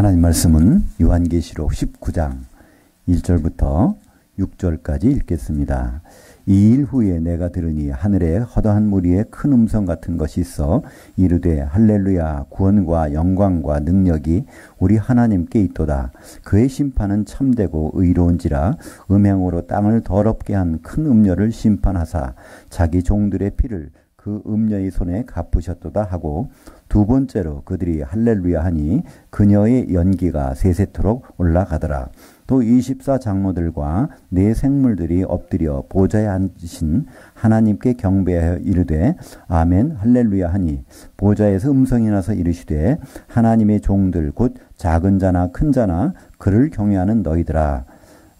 하나님 말씀은 요한계시록 19장 1절부터 6절까지 읽겠습니다. 이 일 후에 내가 들으니 하늘에 허다한 무리의 큰 음성 같은 것이 있어 이르되 할렐루야 구원과 영광과 능력이 우리 하나님께 있도다. 그의 심판은 참되고 의로운지라 음행으로 땅을 더럽게 한 큰 음녀를 심판하사 자기 종들의 피를 그 음녀의 손에 갚으셨도다 하고 두 번째로 그들이 할렐루야 하니 그녀의 연기가 세세토록 올라가더라. 또 24장로들과 네 생물들이 엎드려 보좌에 앉으신 하나님께 경배하여 이르되 아멘 할렐루야 하니 보좌에서 음성이 나서 이르시되 하나님의 종들 곧 작은 자나 큰 자나 그를 경외하는 너희들아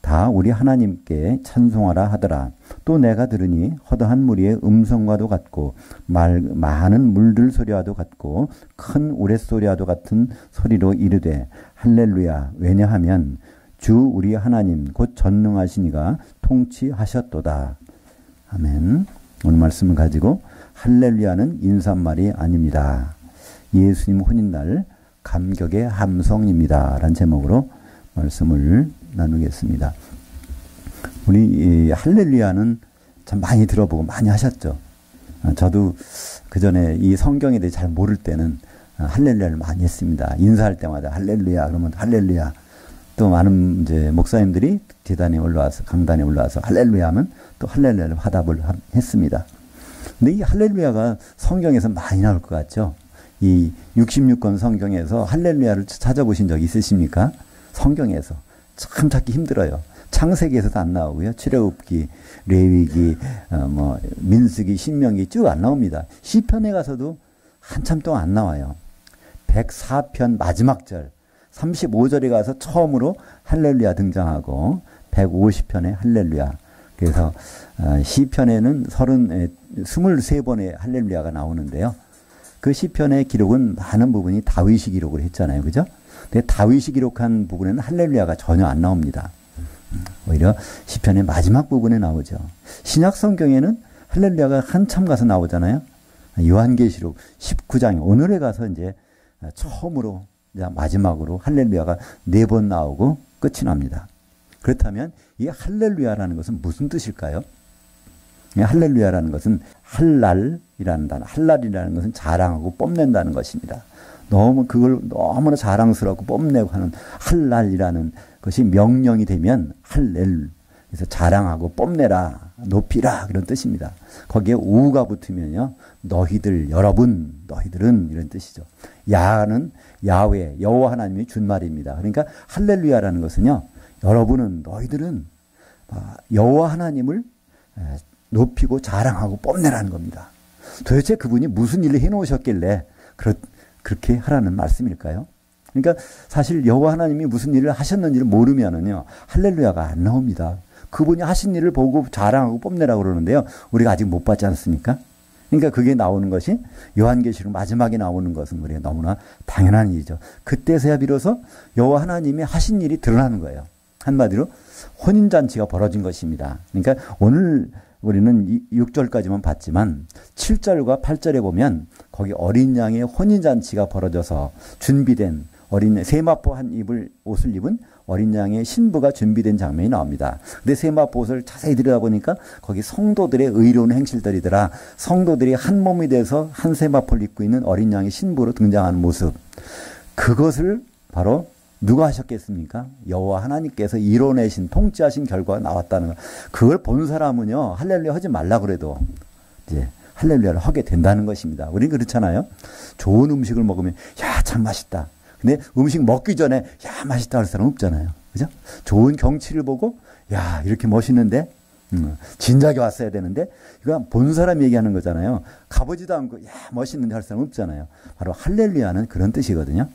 다 우리 하나님께 찬송하라 하더라. 또 내가 들으니 허다한 무리의 음성과도 같고 많은 물들 소리와도 같고 큰 우레소리와도 같은 소리로 이르되 할렐루야 왜냐하면 주 우리 하나님 곧 전능하시니가 통치하셨도다. 아멘. 오늘 말씀을 가지고 할렐루야는 인사말이 아닙니다. 예수님 혼인날 감격의 함성입니다. 라는 제목으로 말씀을 나누겠습니다. 우리 할렐루야는 참 많이 들어보고 많이 하셨죠. 저도 그 전에 이 성경에 대해 잘 모를 때는 할렐루야를 많이 했습니다. 인사할 때마다 할렐루야 그러면 할렐루야. 또 많은 이제 목사님들이 대단에 올라와서 강단에 올라와서 할렐루야 하면 또 할렐루야를 화답을 했습니다. 근데 이 할렐루야가 성경에서 많이 나올 것 같죠. 이 66권 성경에서 할렐루야를 찾아보신 적 있으십니까? 성경에서 참 찾기 힘들어요. 창세기에서도 안 나오고요. 출애굽기, 레위기, 민수기, 신명기 쭉 안 나옵니다. 시편에 가서도 한참 동안 안 나와요. 104편 마지막 절 35절에 가서 처음으로 할렐루야 등장하고 150편에 할렐루야. 그래서 시편에는 23번의 할렐루야가 나오는데요. 그 시편의 기록은 많은 부분이 다윗이 기록을 했잖아요. 그죠? 근데 다윗이 기록한 부분에는 할렐루야가 전혀 안 나옵니다. 오히려 시편의 마지막 부분에 나오죠. 신약 성경에는 할렐루야가 한참 가서 나오잖아요. 요한계시록 19장 오늘에 가서 이제 처음으로 마지막으로 할렐루야가 4번 나오고 끝이 납니다. 그렇다면 이 할렐루야라는 것은 무슨 뜻일까요? 할렐루야라는 것은 할랄이라는 단어, 할랄이라는 것은 자랑하고 뽐낸다는 것입니다. 그걸 너무나 자랑스럽고 뽐내고 하는 할랄이라는 것이 명령이 되면 할렐, 그래서 자랑하고 뽐내라, 높이라 그런 뜻입니다. 거기에 우가 붙으면요, 너희들, 여러분, 너희들은 이런 뜻이죠. 야는 야훼, 여호와 하나님이 준 말입니다. 그러니까 할렐루야라는 것은요, 여러분은, 너희들은 여호와 하나님을 높이고 자랑하고 뽐내라는 겁니다. 도대체 그분이 무슨 일을 해놓으셨길래 그렇게 하라는 말씀일까요? 그러니까 사실 여호와 하나님이 무슨 일을 하셨는지를 모르면은요, 할렐루야가 안 나옵니다. 그분이 하신 일을 보고 자랑하고 뽐내라고 그러는데요, 우리가 아직 못 봤지 않습니까? 그러니까 그게 나오는 것이 요한계시록 마지막에 나오는 것은 우리가 너무나 당연한 일이죠. 그때서야 비로소 여호와 하나님이 하신 일이 드러나는 거예요. 한마디로 혼인잔치가 벌어진 것입니다. 그러니까 오늘 우리는 6절까지만 봤지만 7절과 8절에 보면 거기 어린 양의 혼인잔치가 벌어져서 준비된 어린 세마포 옷을 입은 어린 양의 신부가 준비된 장면이 나옵니다. 근데 세마포 옷을 자세히 들여다보니까 거기 성도들의 의로운 행실들이더라. 성도들이 한 몸이 돼서 한 세마포를 입고 있는 어린 양의 신부로 등장하는 모습. 그것을 바로 누가 하셨겠습니까? 여호와 하나님께서 이뤄내신 통치하신 결과가 나왔다는 거. 그걸 본 사람은요, 할렐루야 하지 말라 그래도 이제 할렐루야를 하게 된다는 것입니다. 우리는 그렇잖아요. 좋은 음식을 먹으면 야, 참 맛있다. 근데 음식 먹기 전에 야, 맛있다 할 사람 없잖아요. 그죠? 좋은 경치를 보고 야, 이렇게 멋있는데 진작에 왔어야 되는데 이거 본 사람 얘기하는 거잖아요. 가보지도 않고 야, 멋있는데 할 사람 없잖아요. 바로 할렐루야는 그런 뜻이거든요.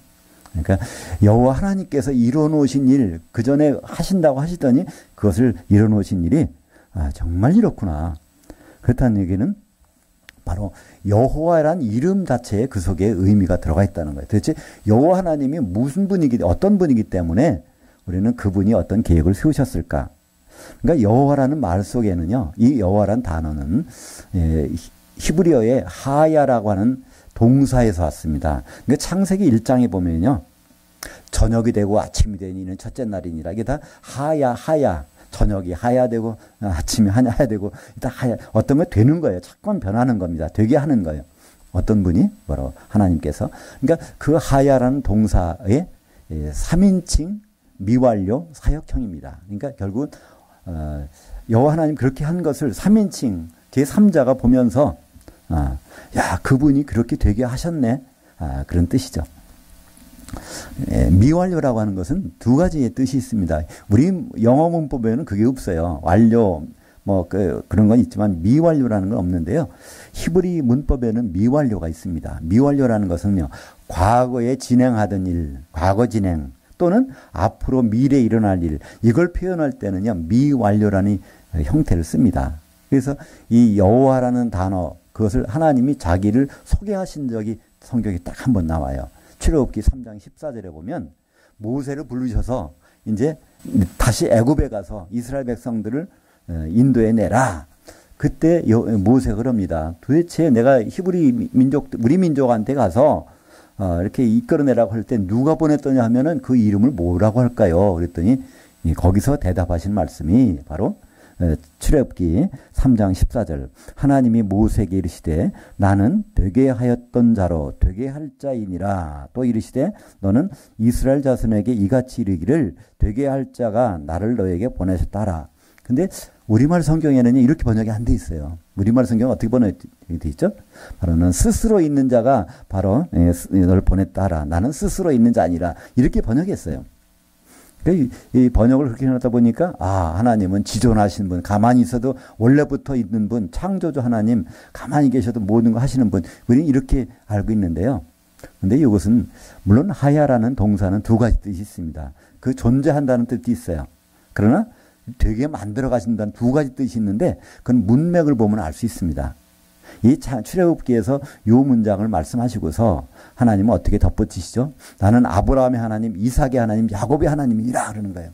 그러니까 여호와 하나님께서 이뤄놓으신 일, 그 전에 하신다고 하시더니 그것을 이뤄놓으신 일이 정말 이렇구나. 그렇다는 얘기는 바로 여호와라는 이름 자체에 그 속에 의미가 들어가 있다는 거예요. 도대체 여호와 하나님이 무슨 분이기, 어떤 분이기 때문에 우리는 그분이 어떤 계획을 세우셨을까? 그러니까 여호와라는 말 속에는요, 이 여호와라는 단어는 히브리어의 하야라고 하는 동사에서 왔습니다. 그러니까 창세기 1장에 보면요, 저녁이 되고 아침이 되니는 첫째 날이니라. 이게 다 하야. 저녁이 하야 되고 아침이 하야 되고 다 하야. 어떤 거 되는 거예요. 자꾸 변하는 겁니다. 되게 하는 거예요. 어떤 분이 뭐라고 하나님께서. 그러니까 그 하야라는 동사의 3인칭 미완료 사역형입니다. 그러니까 결국 여호와 하나님 그렇게 한 것을 3인칭 제3자가 보면서 야 그분이 그렇게 되게 하셨네. 그런 뜻이죠. 미완료라고 하는 것은 두 가지의 뜻이 있습니다. 우리 영어 문법에는 그게 없어요. 완료 그런 건 있지만 미완료라는 건 없는데요. 히브리 문법에는 미완료가 있습니다. 미완료라는 것은요. 과거에 진행하던 일, 과거 진행 또는 앞으로 미래에 일어날 일 이걸 표현할 때는요. 미완료라는 형태를 씁니다. 그래서 이 여호와라는 단어 그것을 하나님이 자기를 소개하신 적이 성경에 딱 한 번 나와요. 출애굽기 3장 14절에 보면 모세를 부르셔서 이제 다시 애굽에 가서 이스라엘 백성들을 인도해 내라. 그때 모세가 그럽니다. 도대체 내가 히브리 민족 우리 민족한테 가서 이렇게 이끌어내라고 할 때 누가 보냈더냐 하면은 그 이름을 뭐라고 할까요? 그랬더니 거기서 대답하신 말씀이 바로 출애굽기 3장 14절 하나님이 모세에게 이르시되 나는 되게 하였던 자로 되게 할 자이니라. 또 이르시되 너는 이스라엘 자손에게 이같이 이르기를 되게 할 자가 나를 너에게 보내셨다 하라. 근데 우리말 성경에는 이렇게 번역이 안 돼 있어요. 우리말 성경은 어떻게 번역이 돼 있죠? 바로는 스스로 있는 자가 바로 너를 보냈다 하라. 나는 스스로 있는 자 아니라 이렇게 번역했어요. 이 번역을 그렇게 해놨다 보니까 하나님은 지존하신 분, 가만히 있어도 원래부터 있는 분, 창조주 하나님, 가만히 계셔도 모든 거 하시는 분, 우리는 이렇게 알고 있는데요. 근데 이것은 물론 하야라는 동사는 두 가지 뜻이 있습니다. 그 존재한다는 뜻이 있어요. 그러나 되게 만들어 가신다는 두 가지 뜻이 있는데 그건 문맥을 보면 알 수 있습니다. 이 출애굽기에서 이 문장을 말씀하시고서 하나님은 어떻게 덧붙이시죠? 나는 아브라함의 하나님, 이삭의 하나님, 야곱의 하나님이라 그러는 거예요.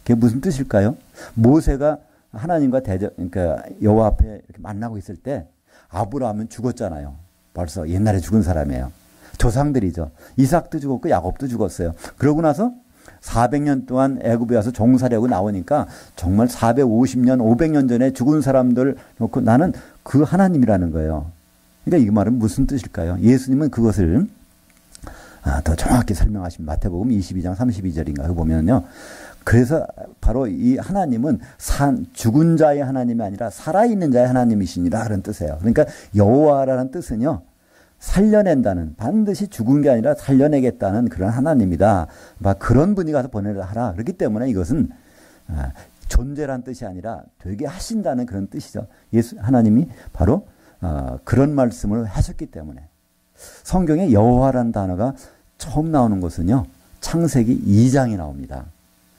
그게 무슨 뜻일까요? 모세가 하나님과 그러니까 여호와 앞에 이렇게 만나고 있을 때 아브라함은 죽었잖아요. 벌써 옛날에 죽은 사람이에요. 조상들이죠. 이삭도 죽었고 야곱도 죽었어요. 그러고 나서 400년 동안 애굽에 와서 종살이하고 나오니까 정말 450년, 500년 전에 죽은 사람들 놓고 나는 그 하나님이라는 거예요. 그러니까 이 말은 무슨 뜻일까요? 예수님은 그것을 더 정확히 설명하신 마태복음 22장 32절인가 보면요. 그래서 바로 이 하나님은 죽은 자의 하나님이 아니라 살아있는 자의 하나님이시니라 그런 뜻이에요. 그러니까 여호와라는 뜻은요. 살려낸다는 반드시 죽은 게 아니라 살려내겠다는 그런 하나님이다. 그런 분이 가서 보내라 하라. 그렇기 때문에 이것은 존재란 뜻이 아니라 되게 하신다는 그런 뜻이죠. 하나님이 바로 그런 말씀을 하셨기 때문에 성경에 여호와라는 단어가 처음 나오는 것은요. 창세기 2장에 나옵니다.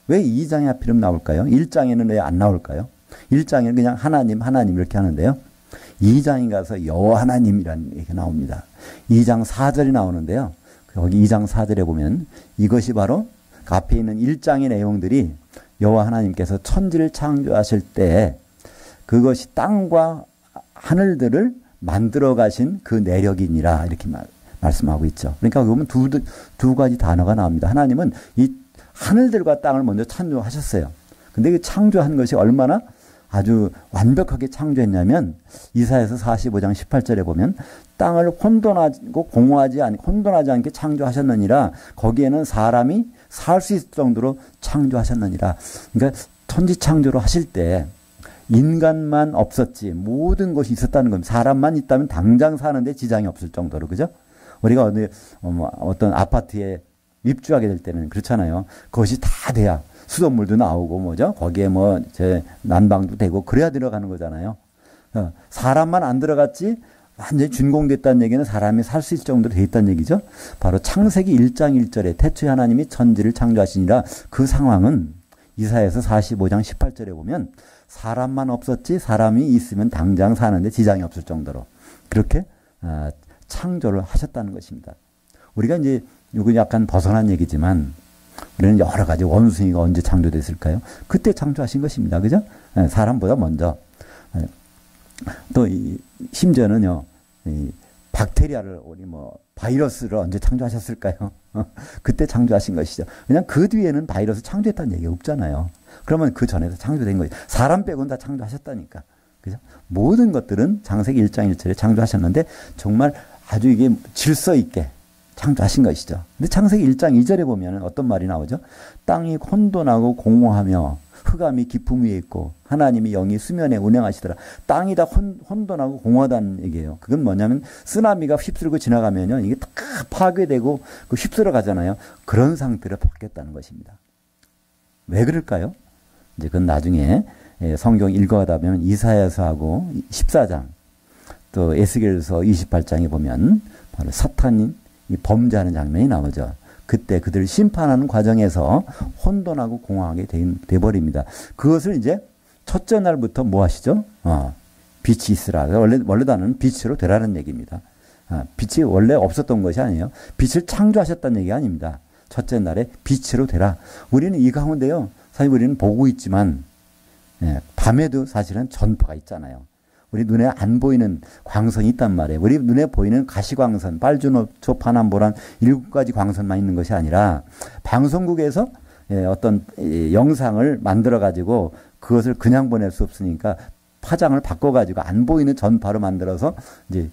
왜 2장에 하필이면 나올까요? 1장에는 왜 안 나올까요? 1장에는 그냥 하나님 이렇게 하는데요. 2장에 가서 여호와 하나님이라는 얘기가 나옵니다. 2장 4절이 나오는데요. 거기 2장 4절에 보면 이것이 바로 그 앞에 있는 1장의 내용들이 여호와 하나님께서 천지를 창조하실 때 그것이 땅과 하늘들을 만들어 가신 그 내력이니라 이렇게 말씀하고 있죠. 그러니까 보면 두 가지 단어가 나옵니다. 하나님은 이 하늘들과 땅을 먼저 창조하셨어요. 근데 그 창조한 것이 얼마나 아주 완벽하게 창조했냐면 이사야서 45장 18절에 보면 땅을 혼돈하지 않게 창조하셨느니라. 거기에는 사람이 살 수 있을 정도로 창조하셨느니라. 그러니까 천지 창조를 하실 때 인간만 없었지 모든 것이 있었다는 겁니다. 사람만 있다면 당장 사는데 지장이 없을 정도로. 그죠? 우리가 어떤 아파트에 입주하게 될 때는 그렇잖아요. 그것이 다 돼야 수돗물도 나오고 거기에 난방도 되고 그래야 들어가는 거잖아요. 사람만 안 들어갔지 완전히 준공됐다는 얘기는 사람이 살 수 있을 정도로 돼 있다는 얘기죠. 바로 창세기 1장 1절에 태초에 하나님이 천지를 창조하시니라. 그 상황은 이사야서 45장 18절에 보면 사람만 없었지 사람이 있으면 당장 사는데 지장이 없을 정도로 그렇게 창조를 하셨다는 것입니다. 우리가 이제 이거 약간 벗어난 얘기지만 우리는 여러 가지 원숭이가 언제 창조됐을까요? 그때 창조하신 것입니다. 그죠? 사람보다 먼저. 또 심지어는요, 박테리아를 바이러스를 언제 창조하셨을까요? 그때 창조하신 것이죠. 그냥 그 뒤에는 바이러스 창조했다는 얘기가 없잖아요. 그러면 그 전에도 창조된 거예요. 사람 빼고는 다 창조하셨다니까. 그죠? 모든 것들은 창세기 1장 1절에 창조하셨는데 정말 아주 이게 질서 있게 창조하신 것이죠. 근데 창세기 1장 2절에 보면 어떤 말이 나오죠? 땅이 혼돈하고 공허하며 흑암이 깊음 위에 있고 하나님이 영이 수면에 운행하시더라. 땅이 다 혼돈하고 공허하다는 얘기예요. 그건 뭐냐면 쓰나미가 휩쓸고 지나가면요. 이게 다 파괴되고 휩쓸어 가잖아요. 그런 상태로 바뀌었다는 것입니다. 왜 그럴까요? 이제 그건 나중에 성경 읽어가다 보면 이사야서하고 14장 또 에스겔서 28장에 보면 바로 사탄이 범죄하는 장면이 나오죠. 그때 그들을 심판하는 과정에서 혼돈하고 공허하게 돼버립니다. 그것을 이제 첫째 날부터 뭐 하시죠? 빛이 있으라. 원래 단어는 빛으로 되라는 얘기입니다. 빛이 원래 없었던 것이 아니에요. 빛을 창조하셨다는 얘기가 아닙니다. 첫째 날에 빛으로 되라. 우리는 이 가운데요. 사실 우리는 보고 있지만 밤에도 사실은 전파가 있잖아요. 우리 눈에 안 보이는 광선이 있단 말이에요. 우리 눈에 보이는 가시광선, 빨주노초, 파남보란 7가지 광선만 있는 것이 아니라 방송국에서 어떤 영상을 만들어 가지고 그것을 그냥 보낼 수 없으니까 파장을 바꿔 가지고 안 보이는 전파로 만들어서 이제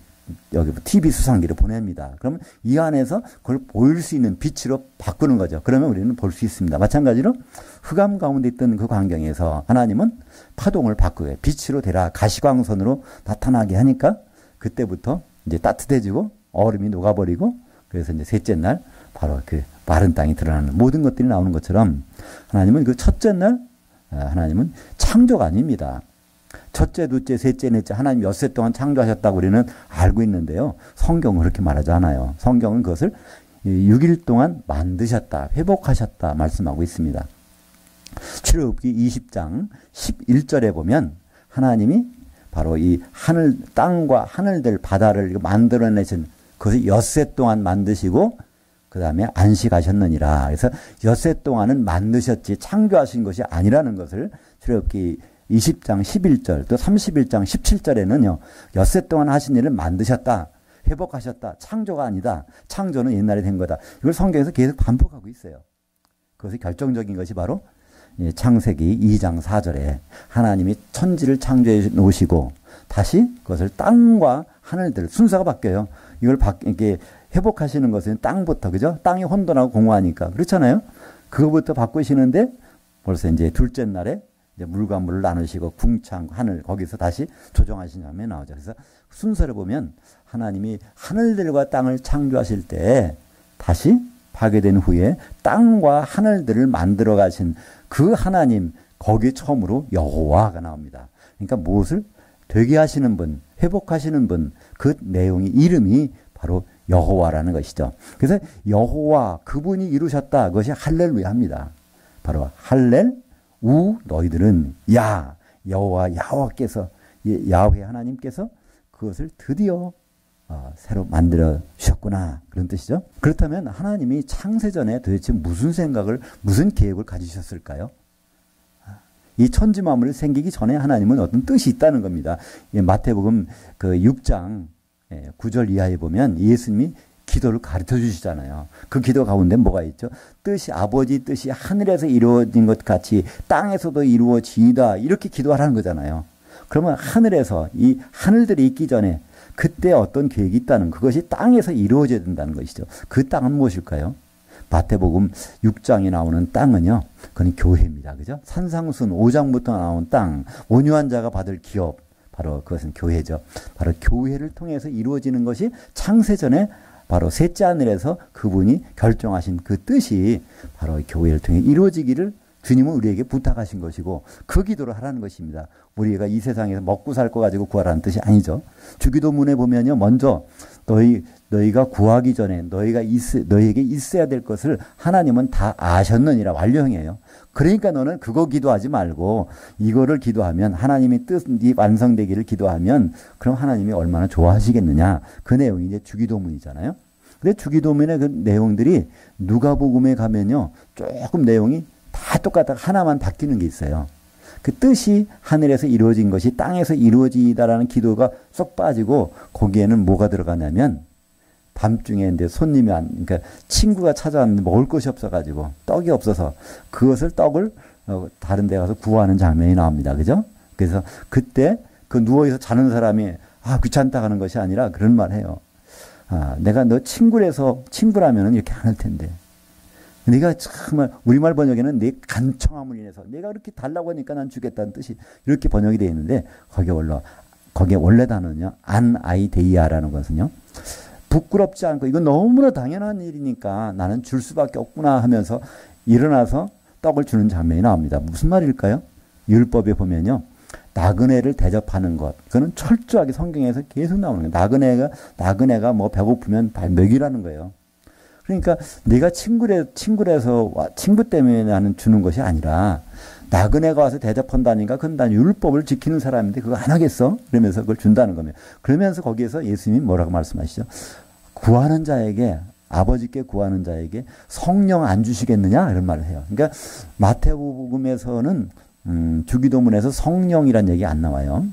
여기 TV 수상기를 보냅니다. 그러면 이 안에서 그걸 보일 수 있는 빛으로 바꾸는 거죠. 그러면 우리는 볼 수 있습니다. 마찬가지로 흑암 가운데 있던 그 광경에서 하나님은 파동을 바꾸게 빛으로 되라 가시광선으로 나타나게 하니까 그때부터 이제 따뜻해지고 얼음이 녹아버리고 그래서 이제 셋째 날 바로 그 마른 땅이 드러나는 모든 것들이 나오는 것처럼 하나님은 그 첫째 날 하나님은 창조가 아닙니다. 첫째, 둘째, 셋째, 넷째 하나님 엿새 동안 창조하셨다고 우리는 알고 있는데요. 성경은 그렇게 말하지 않아요. 성경은 그것을 6일 동안 만드셨다, 회복하셨다 말씀하고 있습니다. 출애굽기 20장 11절에 보면 하나님이 바로 이 하늘, 땅과 하늘들, 바다를 만들어내신 그것을 엿새 동안 만드시고 그 다음에 안식하셨느니라. 그래서 엿새 동안은 만드셨지 창조하신 것이 아니라는 것을 출애굽기 20장 11절 또 31장 17절에는요. 엿새 동안 하신 일을 만드셨다. 회복하셨다. 창조가 아니다. 창조는 옛날에 된 거다. 이걸 성경에서 계속 반복하고 있어요. 그것이 결정적인 것이 바로 창세기 2장 4절에 하나님이 천지를 창조해 놓으시고 다시 그것을 땅과 하늘들 순서가 바뀌어요. 이걸 이렇게 회복하시는 것은 땅부터 그죠? 땅이 혼돈하고 공허하니까 그렇잖아요. 그거부터 바꾸시는데 벌써 이제 둘째 날에 이제 물과 물을 나누시고 궁창 하늘 거기서 다시 조정하신 장면이 나오죠. 그래서 순서를 보면 하나님이 하늘들과 땅을 창조하실 때 다시 파괴된 후에 땅과 하늘들을 만들어 가신 그 하나님 거기 처음으로 여호와가 나옵니다. 그러니까 무엇을 되게 하시는 분, 회복하시는 분, 그 내용이 이름이 바로 여호와라는 것이죠. 그래서 여호와 그분이 이루셨다. 그것이 할렐루야입니다. 바로 할렐 우 너희들은 야 여호와 야훼께서 야훼 하나님께서 그것을 드디어 새로 만들어 주셨구나 그런 뜻이죠. 그렇다면 하나님이 창세전에 도대체 무슨 생각을 무슨 계획을 가지셨을까요? 이 천지 만물이 생기기 전에 하나님은 어떤 뜻이 있다는 겁니다. 마태복음 그 6장 9절 이하에 보면 예수님이 기도를 가르쳐 주시잖아요. 그 기도 가운데 뭐가 있죠? 뜻이 아버지 뜻이 하늘에서 이루어진 것 같이 땅에서도 이루어지이다. 이렇게 기도하라는 거잖아요. 그러면 하늘에서 이 하늘들이 있기 전에 그때 어떤 계획이 있다는 그것이 땅에서 이루어져야 된다는 것이죠. 그 땅은 무엇일까요? 마태복음 6장에 나오는 땅은요. 그건 교회입니다. 그죠? 산상순 5장부터 나온 땅, 온유한 자가 받을 기업, 바로 그것은 교회죠. 바로 교회를 통해서 이루어지는 것이 창세전에 바로 셋째 하늘에서 그분이 결정하신 그 뜻이 바로 교회를 통해 이루어지기를 주님은 우리에게 부탁하신 것이고 그 기도를 하라는 것입니다. 우리가 이 세상에서 먹고 살 거 가지고 구하라는 뜻이 아니죠. 주기도문에 보면요. 먼저 너희가 구하기 전에 너희에게 있어야 될 것을 하나님은 다 아셨느니라 완료형이에요. 그러니까 너는 그거 기도하지 말고 이거를 기도하면 하나님의 뜻이 완성되기를 기도하면 그럼 하나님이 얼마나 좋아하시겠느냐. 그 내용이 이제 주기도문이잖아요. 근데 주기도문의 그 내용들이 누가복음에 가면요. 조금 내용이 다 똑같다가 하나만 바뀌는 게 있어요. 그 뜻이 하늘에서 이루어진 것이 땅에서 이루어지다라는 기도가 쏙 빠지고 거기에는 뭐가 들어가냐면 밤중에 이제 손님이 그러니까 친구가 찾아왔는데 먹을 것이 없어가지고 떡이 없어서 그것을 떡을 다른 데 가서 구하는 장면이 나옵니다. 그죠? 그래서 그때 그 누워있어 자는 사람이 귀찮다 하는 것이 아니라 그런 말 해요. 내가 너 친구라면은 이렇게 안 할 텐데. 네가 정말 우리말 번역에는 네 간청함을 인해서 내가 그렇게 달라고 하니까 난 주겠다는 뜻이 이렇게 번역이 되어 있는데 거기에 원래 단어는요. 안아이데이아라는 것은요. 부끄럽지 않고 이건 너무나 당연한 일이니까 나는 줄 수밖에 없구나 하면서 일어나서 떡을 주는 장면이 나옵니다. 무슨 말일까요? 율법에 보면요. 나그네를 대접하는 것. 그거는 철저하게 성경에서 계속 나오는 거예요. 나그네가 뭐 배고프면 먹이라는 거예요. 그러니까 내가 친구라서 친구 때문에 나는 주는 것이 아니라 나그네가 와서 대접한다니까 그건 난 율법을 지키는 사람인데 그거 안 하겠어? 그러면서 그걸 준다는 겁니다. 그러면서 거기에서 예수님이 뭐라고 말씀하시죠? 구하는 자에게 아버지께 구하는 자에게 성령 안 주시겠느냐? 이런 말을 해요. 그러니까 마태복음에서는 주기도문에서 성령이란 얘기 안 나와요.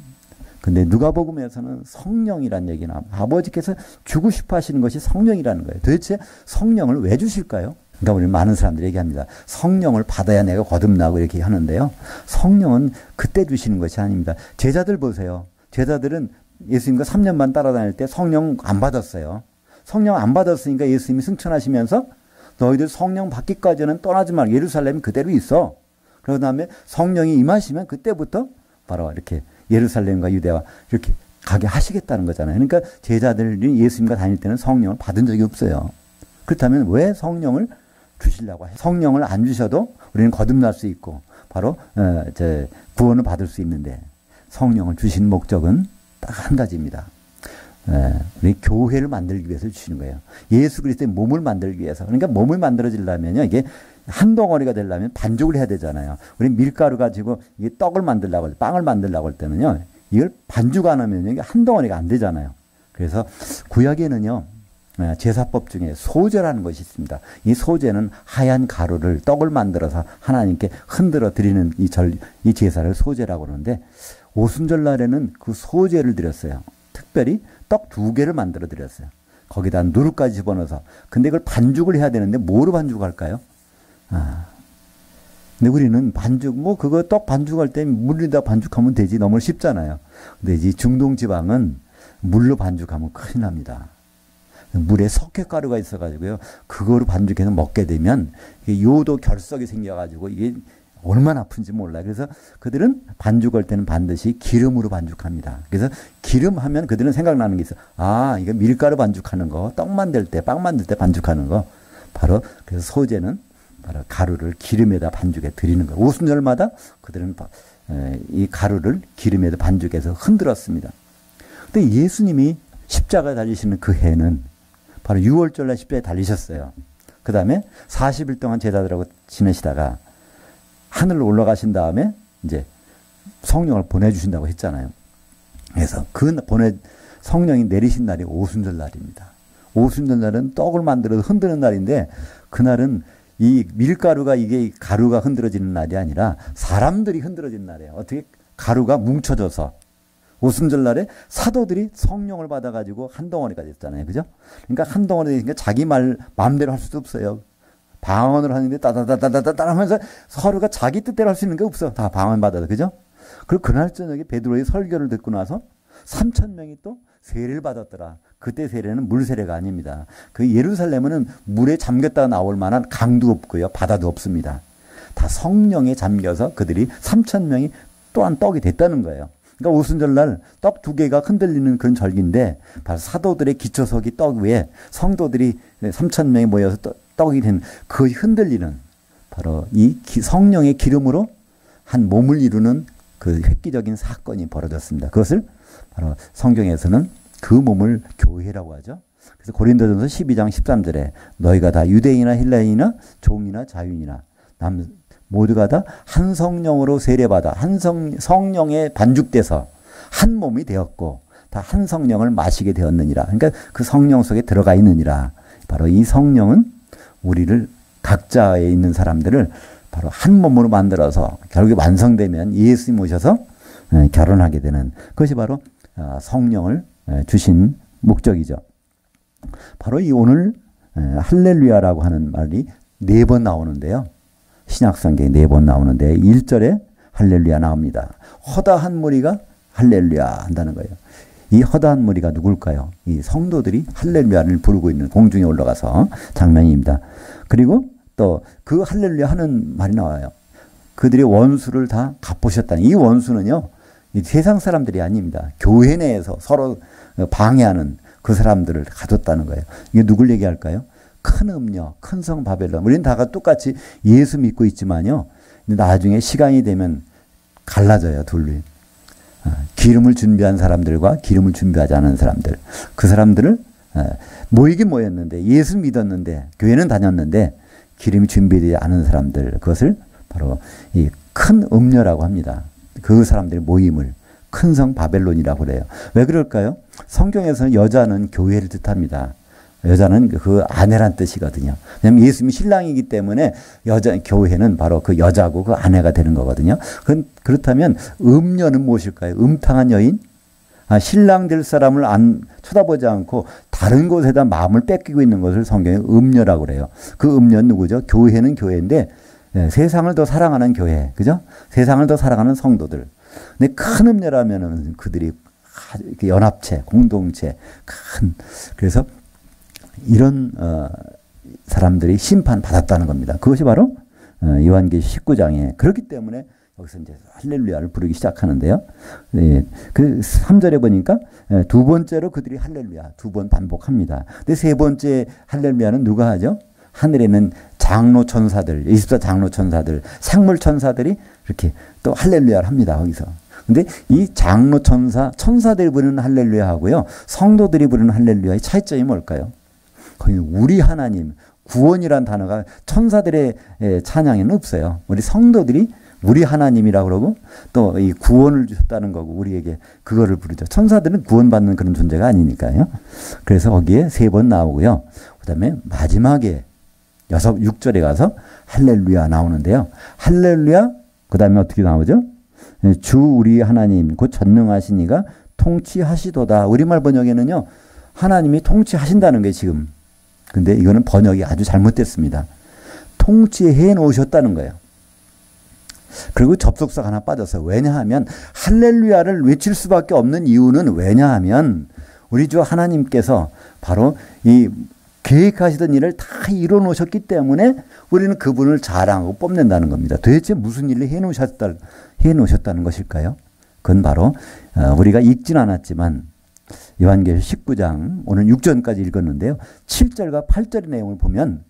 근데 누가복음에서는 성령이란 얘기 나와요. 아버지께서 주고 싶어 하시는 것이 성령이라는 거예요. 도대체 성령을 왜 주실까요? 그러니까 우리 많은 사람들이 얘기합니다. 성령을 받아야 내가 거듭나고 이렇게 하는데요. 성령은 그때 주시는 것이 아닙니다. 제자들 보세요. 제자들은 예수님과 3년만 따라다닐 때 성령 안 받았어요. 성령 안 받았으니까 예수님이 승천하시면서 너희들 성령 받기까지는 떠나지 말고 예루살렘 그대로 있어. 그런 다음에 성령이 임하시면 그때부터 바로 이렇게 예루살렘과 유대와 이렇게 가게 하시겠다는 거잖아요. 그러니까 제자들이 예수님과 다닐 때는 성령을 받은 적이 없어요. 그렇다면 왜 성령을 주시려고 해요? 성령을 안 주셔도 우리는 거듭날 수 있고 바로 구원을 받을 수 있는데 성령을 주신 목적은 딱 한 가지입니다. 우리 교회를 만들기 위해서 주시는 거예요. 예수 그리스도의 몸을 만들기 위해서. 그러니까 몸을 만들어지려면요. 이게 한 덩어리가 되려면 반죽을 해야 되잖아요. 우리 밀가루 가지고 이게 떡을 만들려고 할 때, 빵을 만들려고 할 때는요. 이걸 반죽 안 하면 이게 한 덩어리가 안 되잖아요. 그래서 구약에는요. 제사법 중에 소제라는 것이 있습니다. 이 소제는 하얀 가루를 떡을 만들어서 하나님께 흔들어 드리는 이 제사를 소제라고 그러는데 오순절날에는 그 소제를 드렸어요. 특별히 떡 2개를 만들어 드렸어요. 거기다 누룩까지 집어넣어서. 근데 이걸 반죽을 해야 되는데 뭐로 반죽할까요? 근데 우리는 그거 떡 반죽할 때 물에다 반죽하면 되지. 너무 쉽잖아요. 근데 이 중동 지방은 물로 반죽하면 큰일 납니다. 물에 석회가루가 있어가지고요. 그거로 반죽해서 먹게 되면 요도 결석이 생겨가지고 이게 얼마나 아픈지 몰라요. 그래서 그들은 반죽할 때는 반드시 기름으로 반죽합니다. 그래서 기름 하면 그들은 생각나는 게 있어요. 이거 밀가루 반죽하는 거, 떡 만들 때, 빵 만들 때 반죽하는 거. 바로 그래서 소제는 바로 가루를 기름에다 반죽해 드리는 거예요. 오순절마다 그들은 이 가루를 기름에다 반죽해서 흔들었습니다. 근데 예수님이 십자가에 달리시는 그 해는 바로 6월절날 십자가에 달리셨어요. 그 다음에 40일 동안 제자들하고 지내시다가 하늘로 올라가신 다음에 이제 성령을 보내주신다고 했잖아요. 그래서 성령이 내리신 날이 오순절날입니다. 오순절날은 떡을 만들어서 흔드는 날인데 그날은 이 밀가루가 이게 가루가 흔들어지는 날이 아니라 사람들이 흔들어지는 날이에요. 어떻게 가루가 뭉쳐져서 오순절날에 사도들이 성령을 받아가지고 한 덩어리가 됐잖아요. 그죠? 그러니까 한 덩어리 되니까 자기 마음대로 할 수도 없어요. 방언을 하는데 따다다다다다 하면서 서로가 자기 뜻대로 할 수 있는 게 없어. 다 방언 받아서. 그죠? 그리고 그날 저녁에 베드로의 설교를 듣고 나서 3,000명이 또 세례를 받았더라. 그때 세례는 물 세례가 아닙니다. 그 예루살렘은 물에 잠겼다가 나올 만한 강도 없고요. 바다도 없습니다. 다 성령에 잠겨서 그들이 3,000명이 또한 떡이 됐다는 거예요. 그러니까 오순절날 떡 2개가 흔들리는 그런 절기인데 바로 사도들의 기초석이 떡 위에 성도들이 3,000명이 모여서 떡이 된 그 흔들리는 바로 이 성령의 기름으로 한 몸을 이루는 그 획기적인 사건이 벌어졌습니다. 그것을 바로 성경에서는 그 몸을 교회라고 하죠. 그래서 고린도전서 12장 13절에 너희가 다 유대인이나 헬라인이나 종이나 자유인이나 모두가 다 한 성령으로 세례받아 한 성령에 반죽돼서 한 몸이 되었고 다 한 성령을 마시게 되었느니라. 그러니까 그 성령 속에 들어가 있느니라. 바로 이 성령은 우리를 각자에 있는 사람들을 바로 한 몸으로 만들어서 결국에 완성되면 예수님 오셔서 결혼하게 되는 그것이 바로 성령을 주신 목적이죠. 바로 이 오늘 할렐루야라고 하는 말이 4번 나오는데요. 신약성경에 4번 나오는데 1절에 할렐루야 나옵니다. 허다한 무리가 할렐루야 한다는 거예요. 이 허다한 무리가 누굴까요? 이 성도들이 할렐루야를 부르고 있는 공중에 올라가서 장면입니다. 그리고 또 그 할렐루야 하는 말이 나와요. 그들이 원수를 다 갚으셨다는. 이 원수는요, 이 세상 사람들이 아닙니다. 교회 내에서 서로 방해하는 그 사람들을 가뒀다는 거예요. 이게 누굴 얘기할까요? 큰 음녀, 큰 성 바벨론. 우리는 다 똑같이 예수 믿고 있지만요, 나중에 시간이 되면 갈라져요, 둘로. 기름을 준비한 사람들과 기름을 준비하지 않은 사람들. 그 사람들을 모이긴 모였는데, 예수 믿었는데, 교회는 다녔는데, 기름이 준비되지 않은 사람들, 그것을 바로 이 큰 음녀라고 합니다. 그 사람들의 모임을 큰 성 바벨론이라고 그래요. 왜 그럴까요? 성경에서는 여자는 교회를 뜻합니다. 여자는 그 아내란 뜻이거든요. 왜냐하면 예수님이 신랑이기 때문에 교회는 바로 그 여자고 그 아내가 되는 거거든요. 그렇다면 음녀는 무엇일까요? 음탕한 여인? 신랑 될 사람을 쳐다보지 않고 다른 곳에다 마음을 뺏기고 있는 것을 성경에 음녀라고 그래요. 그 음녀는 누구죠? 교회는 교회인데 세상을 더 사랑하는 교회, 그죠? 세상을 더 사랑하는 성도들. 근데 큰 음녀라면은 그들이 연합체, 공동체, 그래서 이런 사람들이 심판받았다는 겁니다. 그것이 바로 요한계시 19장에 그렇기 때문에 여기서 이제 할렐루야를 부르기 시작하는데요. 그 3절에 보니까 2번째로 그들이 할렐루야 2번 반복합니다. 근데 3번째 할렐루야는 누가 하죠? 하늘에는 장로 천사들, 24장로 천사들, 생물 천사들이 이렇게 또 할렐루야를 합니다. 거기서. 근데 이 장로 천사들이 부르는 할렐루야 하고요, 성도들이 부르는 할렐루야의 차이점이 뭘까요? 거기는 우리 하나님, 구원이란 단어가 천사들의 찬양에는 없어요. 우리 성도들이 우리 하나님이라고 그러고 또 이 구원을 주셨다는 거고 우리에게 그거를 부르죠. 천사들은 구원받는 그런 존재가 아니니까요. 그래서 거기에 3번 나오고요. 그 다음에 마지막에 6절에 가서 할렐루야 나오는데요. 할렐루야, 그 다음에 어떻게 나오죠? 주 우리 하나님 곧 전능하시니가 통치하시도다. 우리말 번역에는요, 하나님이 통치하신다는 게 지금. 근데 이거는 번역이 아주 잘못됐습니다. 통치해 놓으셨다는 거예요. 그리고 접속사가 하나 빠졌어요. 왜냐하면 할렐루야를 외칠 수밖에 없는 이유는 왜냐하면 우리 주 하나님께서 바로 이 계획하시던 일을 다 이뤄 놓으셨기 때문에 우리는 그분을 자랑하고 뽐낸다는 겁니다. 도대체 무슨 일을 해 놓으셨다는 것일까요? 그건 바로 우리가 읽진 않았지만 요한계시 19장 오늘 6절까지 읽었는데요. 7절과 8절의 내용을 보면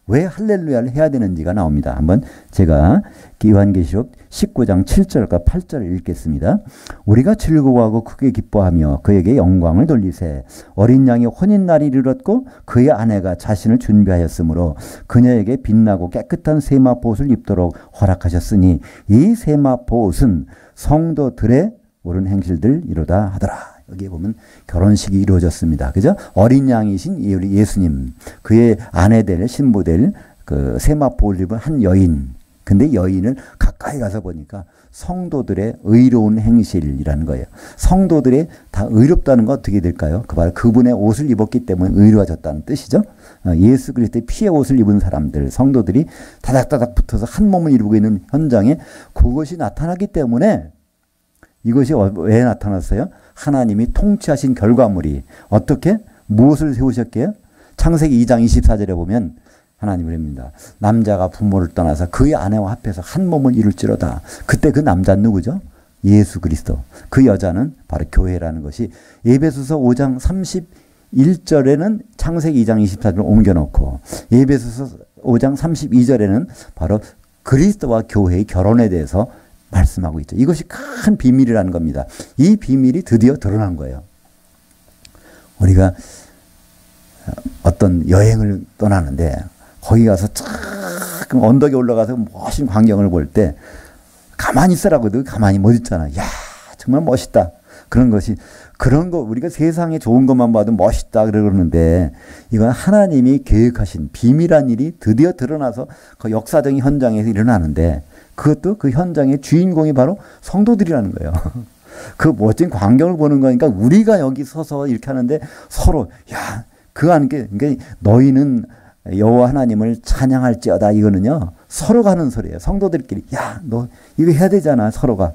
왜 할렐루야를 해야 되는지가 나옵니다. 한번 제가 요한계시록 19장 7절과 8절을 읽겠습니다. 우리가 즐거워하고 크게 기뻐하며 그에게 영광을 돌리세. 어린 양이 혼인날이 이르렀고 그의 아내가 자신을 준비하였으므로 그녀에게 빛나고 깨끗한 세마포옷을 입도록 허락하셨으니 이 세마포옷은 성도들의 옳은 행실들이로다 하더라. 여기에 보면 결혼식이 이루어졌습니다. 그죠? 어린 양이신 우리 예수님, 그의 아내 될 신부 될 그 세마포를 입은 한 여인. 근데 여인을 가까이 가서 보니까 성도들의 의로운 행실이라는 거예요. 성도들이 다 의롭다는 거 어떻게 될까요? 그 바로 그분의 옷을 입었기 때문에 의로워졌다는 뜻이죠. 예수 그리스도의 피의 옷을 입은 사람들, 성도들이 다닥다닥 붙어서 한 몸을 이루고 있는 현장에 그것이 나타나기 때문에 이것이 왜 나타났어요? 하나님이 통치하신 결과물이 어떻게 무엇을 세우셨게요? 창세기 2장 24절에 보면 하나님을 합니다. 남자가 부모를 떠나서 그의 아내와 합해서 한 몸을 이룰지로다. 그때 그 남자는 누구죠? 예수 그리스도. 그 여자는 바로 교회라는 것이 에베소서 5장 31절에는 창세기 2장 24절을 옮겨놓고 에베소서 5장 32절에는 바로 그리스도와 교회의 결혼에 대해서 말씀하고 있죠. 이것이 큰 비밀이라는 겁니다. 이 비밀이 드디어 드러난 거예요. 우리가 어떤 여행을 떠나는데 거기 가서 쫙 언덕에 올라가서 멋진 광경을 볼 때 가만히 있으라고도 가만히 못 있잖아. 야, 정말 멋있다. 그런 거 우리가 세상에 좋은 것만 봐도 멋있다 그러는데 이건 하나님이 계획하신 비밀한 일이 드디어 드러나서 그 역사적인 현장에서 일어나는데 그것도 그 현장의 주인공이 바로 성도들이라는 거예요. 그 멋진 광경을 보는 거니까 우리가 여기 서서 이렇게 하는데 서로 야 그 안에 그러니까 너희는 여호와 하나님을 찬양할지어다 이거는요 서로가 하는 소리예요. 성도들끼리 야 너 이거 해야 되잖아 서로가.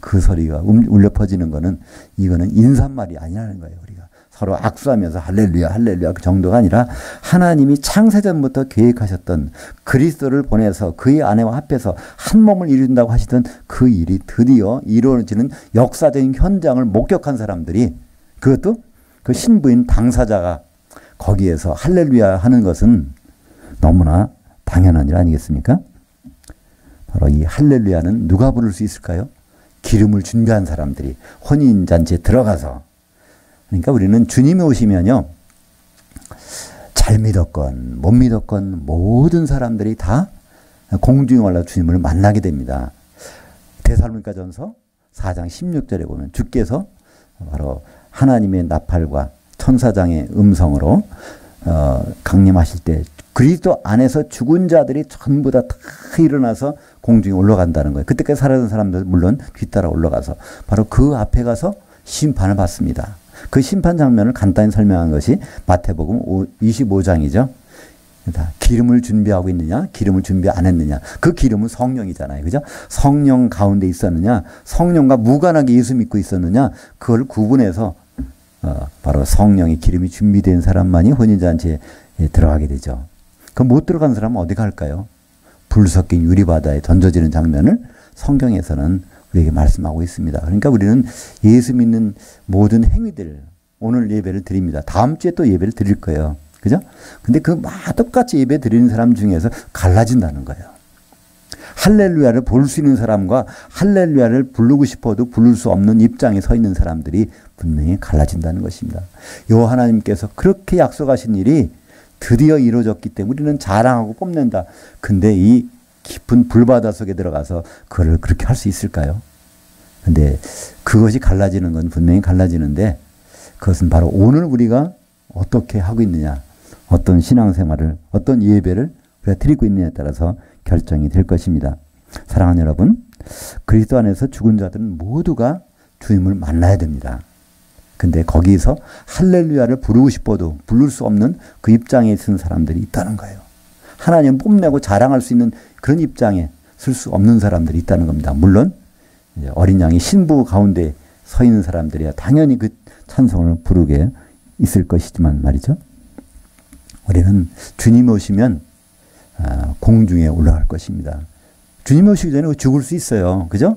그 소리가 울려 퍼지는 거는 이거는 인사말이 아니라는 거예요. 우리가 서로 악수하면서 할렐루야 할렐루야 그 정도가 아니라 하나님이 창세전부터 계획하셨던 그리스도를 보내서 그의 아내와 합해서 한 몸을 이룬다고 하시던 그 일이 드디어 이루어지는 역사적인 현장을 목격한 사람들이 그것도 그 신부인 당사자가 거기에서 할렐루야 하는 것은 너무나 당연한 일 아니겠습니까? 바로 이 할렐루야는 누가 부를 수 있을까요? 기름을 준비한 사람들이 혼인잔치에 들어가서. 그러니까 우리는 주님이 오시면요 잘 믿었건 못 믿었건 모든 사람들이 다 공중에 올라 주님을 만나게 됩니다. 데살로니가전서 4장 16절에 보면 주께서 바로 하나님의 나팔과 천사장의 음성으로 강림하실 때 그리스도 안에서 죽은 자들이 전부 다 일어나서 공중에 올라간다는 거예요. 그때까지 살아있는 사람들 물론 뒤따라 올라가서 바로 그 앞에 가서 심판을 받습니다. 그 심판 장면을 간단히 설명한 것이 마태복음 25장이죠. 기름을 준비하고 있느냐 기름을 준비 안 했느냐. 그 기름은 성령이잖아요. 그죠? 성령 가운데 있었느냐 성령과 무관하게 예수 믿고 있었느냐 그걸 구분해서 바로 성령의 기름이 준비된 사람만이 혼인잔치에 들어가게 되죠. 그럼 못 들어간 사람은 어디 갈까요? 불 섞인 유리바다에 던져지는 장면을 성경에서는 우리에게 말씀하고 있습니다. 그러니까 우리는 예수 믿는 모든 행위들 오늘 예배를 드립니다. 다음 주에 또 예배를 드릴 거예요. 그죠? 근데 그 똑같이 예배 드리는 사람 중에서 갈라진다는 거예요. 할렐루야를 볼 수 있는 사람과 할렐루야를 부르고 싶어도 부를 수 없는 입장에 서 있는 사람들이 분명히 갈라진다는 것입니다. 여호와 하나님께서 그렇게 약속하신 일이 드디어 이루어졌기 때문에 우리는 자랑하고 뽐낸다. 근데 이 깊은 불바다 속에 들어가서 그걸 그렇게 할 수 있을까요? 근데 그것이 갈라지는 건 분명히 갈라지는데 그것은 바로 오늘 우리가 어떻게 하고 있느냐, 어떤 신앙생활을, 어떤 예배를 우리가 드리고 있느냐에 따라서 결정이 될 것입니다. 사랑하는 여러분, 그리스도 안에서 죽은 자들은 모두가 주님을 만나야 됩니다. 근데 거기서 할렐루야를 부르고 싶어도 부를 수 없는 그 입장에 있는 사람들이 있다는 거예요. 하나님 뽐내고 자랑할 수 있는 그런 입장에 설 수 없는 사람들이 있다는 겁니다. 물론 어린 양이 신부 가운데 서 있는 사람들이야 당연히 그 찬송을 부르게 있을 것이지만 말이죠. 우리는 주님이 오시면 공중에 올라갈 것입니다. 주님이 오시기 전에 죽을 수 있어요. 그죠?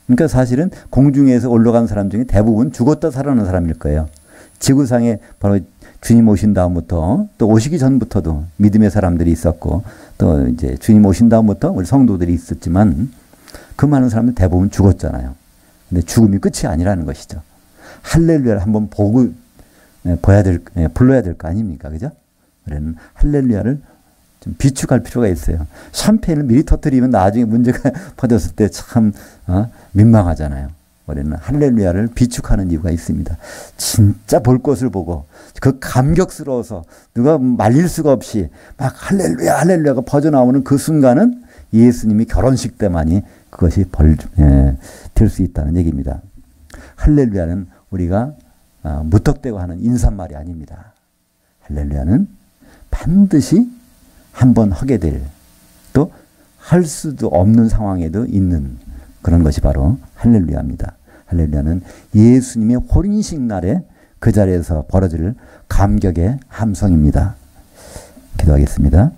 그러니까 사실은 공중에서 올라간 사람 중에 대부분 죽었다 살아난 사람일 거예요. 지구상에 바로 주님 오신 다음부터 또 오시기 전부터도 믿음의 사람들이 있었고 또 이제 주님 오신 다음부터 우리 성도들이 있었지만 그 많은 사람들 대부분 죽었잖아요. 근데 죽음이 끝이 아니라는 것이죠. 할렐루야를 한번 불러야 될 거 아닙니까? 그죠? 우리는 할렐루야를 좀 비축할 필요가 있어요. 샴페인을 미리 터뜨리면 나중에 문제가 퍼졌을 때 참 민망하잖아요. 우리는 할렐루야를 비축하는 이유가 있습니다. 진짜 볼 것을 보고 그 감격스러워서 누가 말릴 수가 없이 막 할렐루야 할렐루야가 퍼져나오는 그 순간은 예수님이 결혼식 때만이 그것이 될 수 있다는 얘기입니다. 할렐루야는 우리가 무턱대고 하는 인사말이 아닙니다. 할렐루야는 반드시 한번 하게 될, 또 할 수도 없는 상황에도 있는 그런 것이 바로 할렐루야입니다. 할렐루야는 예수님의 혼인식 날에 그 자리에서 벌어질 감격의 함성입니다. 기도하겠습니다.